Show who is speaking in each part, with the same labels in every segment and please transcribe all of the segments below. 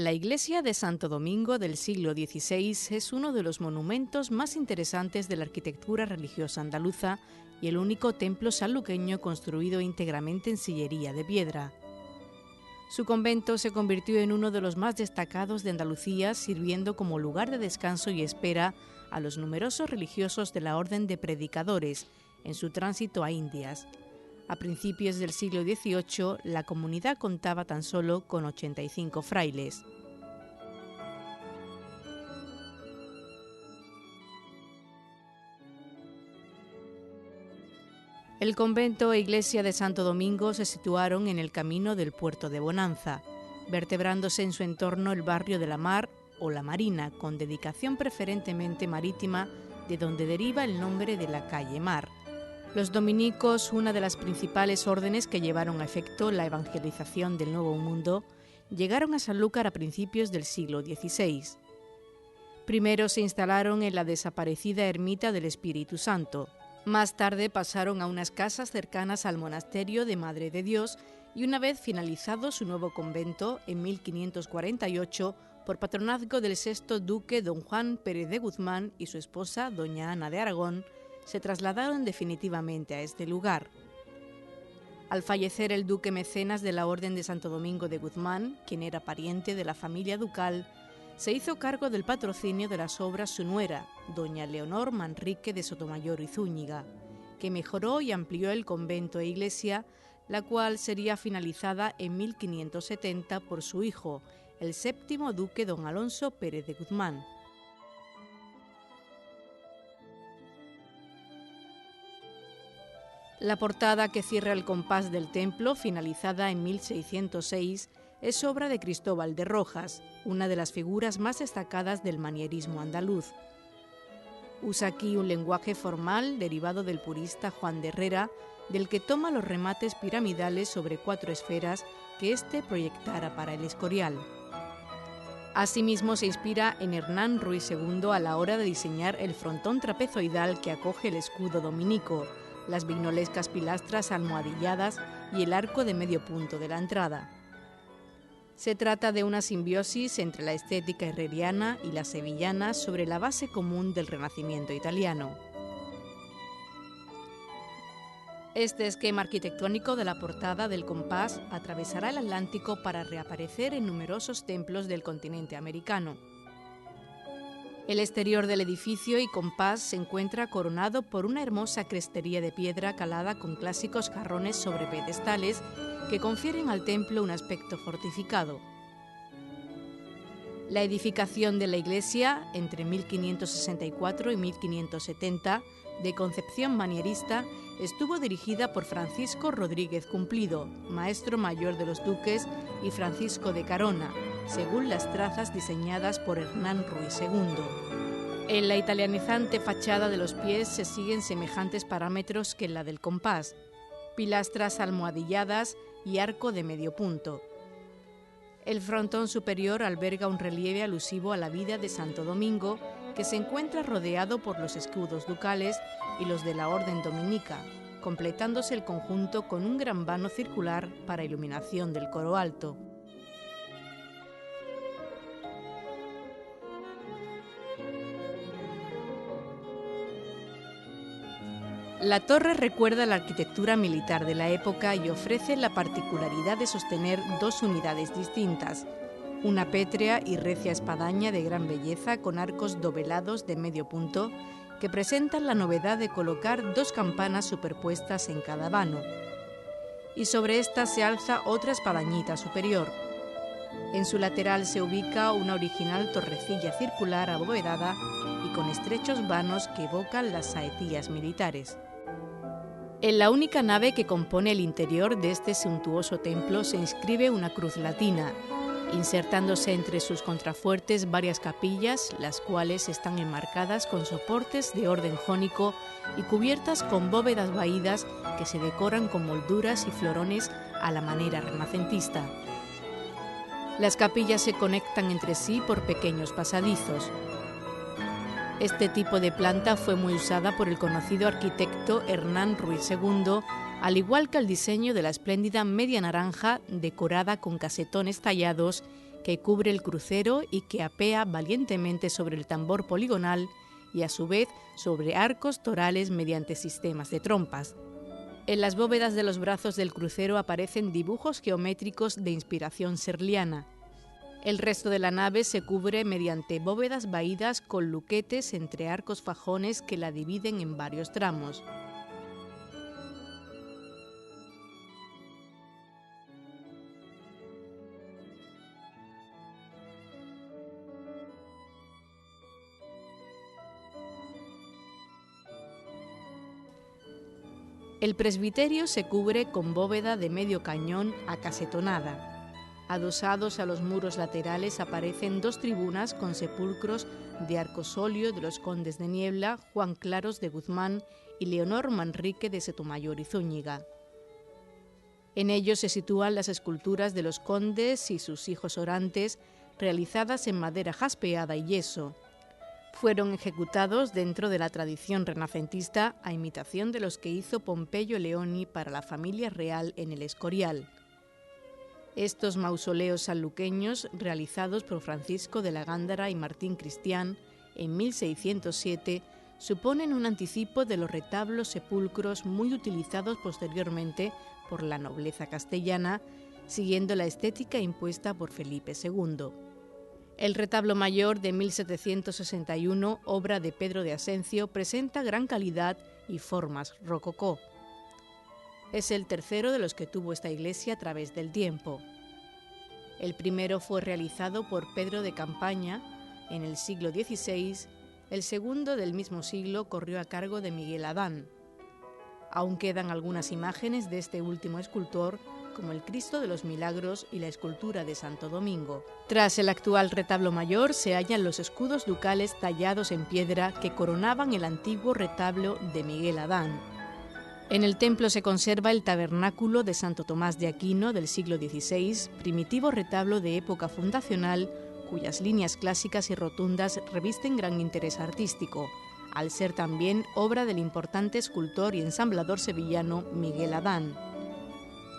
Speaker 1: La iglesia de Santo Domingo del siglo XVI es uno de los monumentos más interesantes de la arquitectura religiosa andaluza y el único templo sanluqueño construido íntegramente en sillería de piedra. Su convento se convirtió en uno de los más destacados de Andalucía, sirviendo como lugar de descanso y espera a los numerosos religiosos de la Orden de Predicadores en su tránsito a Indias. A principios del siglo XVIII, la comunidad contaba tan solo con 85 frailes. El convento e iglesia de Santo Domingo se situaron en el camino del puerto de Bonanza, vertebrándose en su entorno el barrio de la Mar o la Marina, con dedicación preferentemente marítima, de donde deriva el nombre de la calle Mar. Los dominicos, una de las principales órdenes que llevaron a efecto la evangelización del Nuevo Mundo, llegaron a Sanlúcar a principios del siglo XVI. Primero se instalaron en la desaparecida ermita del Espíritu Santo. Más tarde pasaron a unas casas cercanas al monasterio de Madre de Dios y una vez finalizado su nuevo convento, en 1548, por patronazgo del sexto duque don Juan Pérez de Guzmán y su esposa doña Ana de Aragón, se trasladaron definitivamente a este lugar. Al fallecer el duque mecenas de la Orden de Santo Domingo de Guzmán, quien era pariente de la familia ducal, se hizo cargo del patrocinio de las obras su nuera, doña Leonor Manrique de Sotomayor y Zúñiga, que mejoró y amplió el convento e iglesia, la cual sería finalizada en 1570 por su hijo, el séptimo duque don Alonso Pérez de Guzmán. La portada que cierra el compás del templo, finalizada en 1606, es obra de Cristóbal de Rojas, una de las figuras más destacadas del manierismo andaluz. Usa aquí un lenguaje formal derivado del purista Juan de Herrera, del que toma los remates piramidales sobre 4 esferas que éste proyectara para el Escorial. Asimismo se inspira en Hernán Ruiz II a la hora de diseñar el frontón trapezoidal que acoge el escudo dominico, las vignolescas pilastras almohadilladas y el arco de medio punto de la entrada. Se trata de una simbiosis entre la estética herreriana y la sevillana sobre la base común del Renacimiento italiano. Este esquema arquitectónico de la portada del compás atravesará el Atlántico para reaparecer en numerosos templos del continente americano. El exterior del edificio y compás se encuentra coronado por una hermosa crestería de piedra calada con clásicos jarrones sobre pedestales que confieren al templo un aspecto fortificado. La edificación de la iglesia, entre 1564 y 1570, de concepción manierista, estuvo dirigida por Francisco Rodríguez Cumplido, maestro mayor de los duques, y Francisco de Carona, según las trazas diseñadas por Hernán Ruiz II. En la italianizante fachada de los pies se siguen semejantes parámetros que en la del compás: pilastras almohadilladas y arco de medio punto. El frontón superior alberga un relieve alusivo a la vida de Santo Domingo, que se encuentra rodeado por los escudos ducales y los de la Orden Dominica, completándose el conjunto con un gran vano circular para iluminación del coro alto. La torre recuerda la arquitectura militar de la época y ofrece la particularidad de sostener 2 unidades distintas, una pétrea y recia espadaña de gran belleza con arcos dovelados de medio punto que presentan la novedad de colocar 2 campanas superpuestas en cada vano, y sobre esta se alza otra espadañita superior. En su lateral se ubica una original torrecilla circular abovedada y con estrechos vanos que evocan las saetías militares. En la única nave que compone el interior de este suntuoso templo se inscribe una cruz latina, insertándose entre sus contrafuertes varias capillas, las cuales están enmarcadas con soportes de orden jónico y cubiertas con bóvedas vaídas que se decoran con molduras y florones a la manera renacentista. Las capillas se conectan entre sí por pequeños pasadizos. Este tipo de planta fue muy usada por el conocido arquitecto Hernán Ruiz II, al igual que el diseño de la espléndida media naranja decorada con casetones tallados que cubre el crucero y que apea valientemente sobre el tambor poligonal y a su vez sobre arcos torales mediante sistemas de trompas. En las bóvedas de los brazos del crucero aparecen dibujos geométricos de inspiración serliana. El resto de la nave se cubre mediante bóvedas vaídas con luquetes entre arcos fajones que la dividen en varios tramos. El presbiterio se cubre con bóveda de medio cañón acasetonada. Adosados a los muros laterales aparecen dos tribunas con sepulcros de arcosolio de los condes de Niebla, Juan Claros de Guzmán y Leonor Manrique de Sotomayor y Zúñiga. En ellos se sitúan las esculturas de los condes y sus hijos orantes, realizadas en madera jaspeada y yeso. Fueron ejecutados dentro de la tradición renacentista a imitación de los que hizo Pompeyo Leoni para la familia real en el Escorial. Estos mausoleos sanluqueños, realizados por Francisco de la Gándara y Martín Cristián en 1607, suponen un anticipo de los retablos sepulcros muy utilizados posteriormente por la nobleza castellana, siguiendo la estética impuesta por Felipe II. El retablo mayor de 1761, obra de Pedro de Asencio, presenta gran calidad y formas rococó. Es el tercero de los que tuvo esta iglesia a través del tiempo. El primero fue realizado por Pedro de Campaña en el siglo XVI, el segundo del mismo siglo corrió a cargo de Miguel Adán. Aún quedan algunas imágenes de este último escultor, como el Cristo de los Milagros y la escultura de Santo Domingo. Tras el actual retablo mayor se hallan los escudos ducales tallados en piedra que coronaban el antiguo retablo de Miguel Adán. En el templo se conserva el tabernáculo de Santo Tomás de Aquino del siglo XVI, primitivo retablo de época fundacional, cuyas líneas clásicas y rotundas revisten gran interés artístico, al ser también obra del importante escultor y ensamblador sevillano Miguel Adán.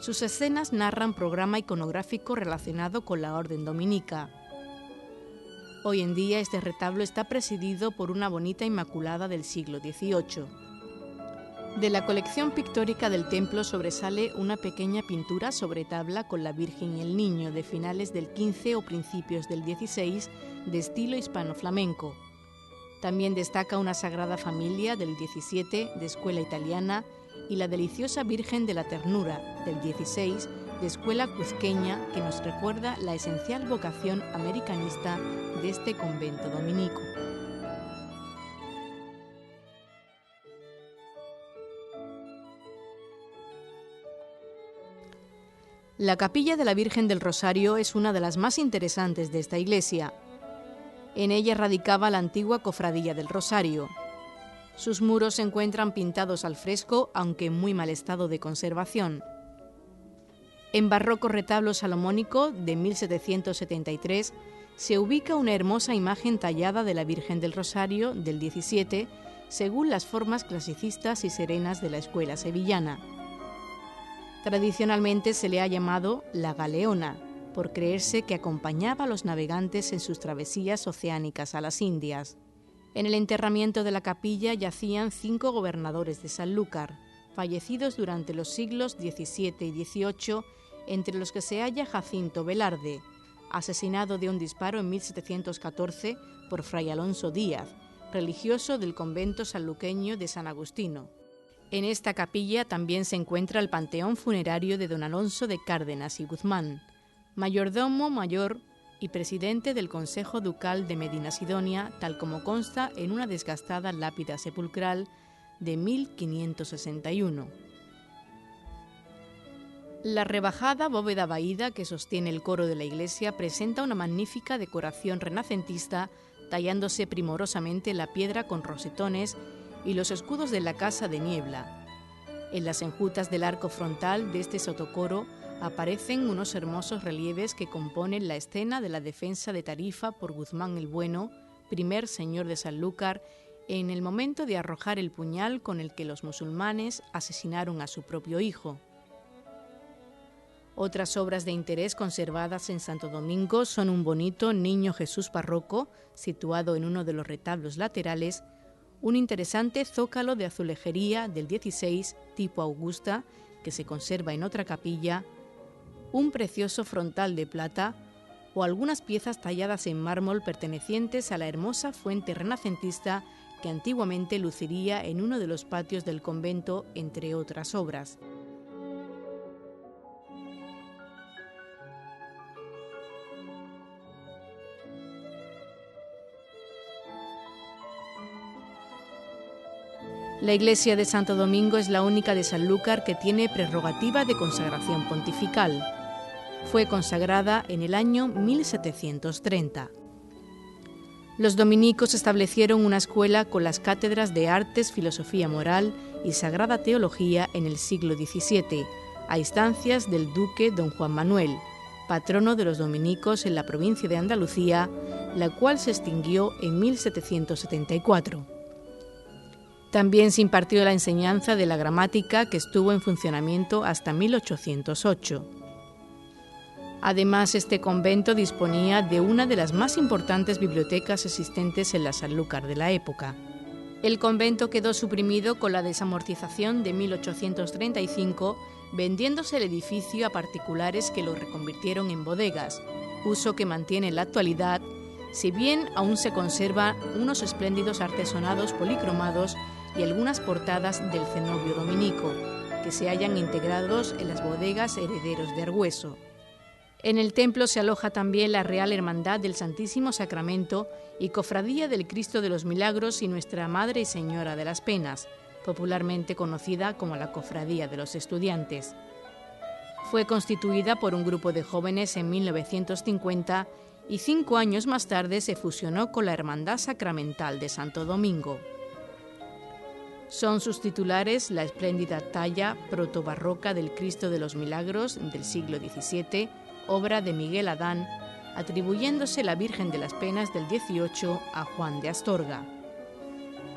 Speaker 1: Sus escenas narran programa iconográfico relacionado con la orden dominica. Hoy en día este retablo está presidido por una bonita Inmaculada del siglo XVIII. De la colección pictórica del templo sobresale una pequeña pintura sobre tabla con la Virgen y el Niño de finales del XV o principios del XVI de estilo hispano-flamenco. También destaca una Sagrada Familia del XVII de escuela italiana y la deliciosa Virgen de la Ternura del XVI de escuela cuzqueña que nos recuerda la esencial vocación americanista de este convento dominico. La capilla de la Virgen del Rosario es una de las más interesantes de esta iglesia. En ella radicaba la antigua Cofradía del Rosario. Sus muros se encuentran pintados al fresco, aunque en muy mal estado de conservación. En barroco retablo salomónico de 1773 se ubica una hermosa imagen tallada de la Virgen del Rosario del XVII, según las formas clasicistas y serenas de la escuela sevillana. Tradicionalmente se le ha llamado la Galeona, por creerse que acompañaba a los navegantes en sus travesías oceánicas a las Indias. En el enterramiento de la capilla yacían 5 gobernadores de Sanlúcar, fallecidos durante los siglos XVII y XVIII, entre los que se halla Jacinto Velarde, asesinado de un disparo en 1714 por Fray Alonso Díaz, religioso del convento sanluqueño de San Agustino. En esta capilla también se encuentra el panteón funerario de don Alonso de Cárdenas y Guzmán, mayordomo mayor y presidente del Consejo Ducal de Medinasidonia, tal como consta en una desgastada lápida sepulcral de 1561. La rebajada bóveda vaída que sostiene el coro de la iglesia presenta una magnífica decoración renacentista, tallándose primorosamente la piedra con rosetones y los escudos de la Casa de Niebla. En las enjutas del arco frontal de este sotocoro aparecen unos hermosos relieves que componen la escena de la defensa de Tarifa por Guzmán el Bueno, primer señor de Sanlúcar, en el momento de arrojar el puñal con el que los musulmanes asesinaron a su propio hijo. Otras obras de interés conservadas en Santo Domingo son un bonito Niño Jesús barroco, situado en uno de los retablos laterales, un interesante zócalo de azulejería del 16, tipo Augusta, que se conserva en otra capilla, un precioso frontal de plata o algunas piezas talladas en mármol pertenecientes a la hermosa fuente renacentista que antiguamente luciría en uno de los patios del convento, entre otras obras. La iglesia de Santo Domingo es la única de Sanlúcar que tiene prerrogativa de consagración pontifical. Fue consagrada en el año 1730. Los dominicos establecieron una escuela con las cátedras de Artes, Filosofía Moral y Sagrada Teología en el siglo XVII, a instancias del duque don Juan Manuel, patrono de los dominicos en la provincia de Andalucía, la cual se extinguió en 1774. También se impartió la enseñanza de la gramática, que estuvo en funcionamiento hasta 1808. Además, este convento disponía de una de las más importantes bibliotecas existentes en la Sanlúcar de la época. El convento quedó suprimido con la desamortización de 1835, vendiéndose el edificio a particulares que lo reconvirtieron en bodegas, uso que mantiene en la actualidad, si bien aún se conservan unos espléndidos artesonados policromados y algunas portadas del cenobio dominico, que se hallan integrados en las bodegas Herederos de Argüeso. En el templo se aloja también la Real Hermandad del Santísimo Sacramento y Cofradía del Cristo de los Milagros y Nuestra Madre y Señora de las Penas, popularmente conocida como la Cofradía de los Estudiantes. Fue constituida por un grupo de jóvenes en 1950 y 5 años más tarde se fusionó con la Hermandad Sacramental de Santo Domingo. Son sus titulares la espléndida talla protobarroca del Cristo de los Milagros del siglo XVII, obra de Miguel Adán, atribuyéndose la Virgen de las Penas del XVIII a Juan de Astorga.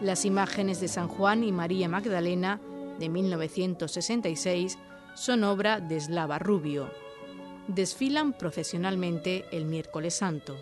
Speaker 1: Las imágenes de San Juan y María Magdalena, de 1966, son obra de Slava Rubio. Desfilan profesionalmente el Miércoles Santo.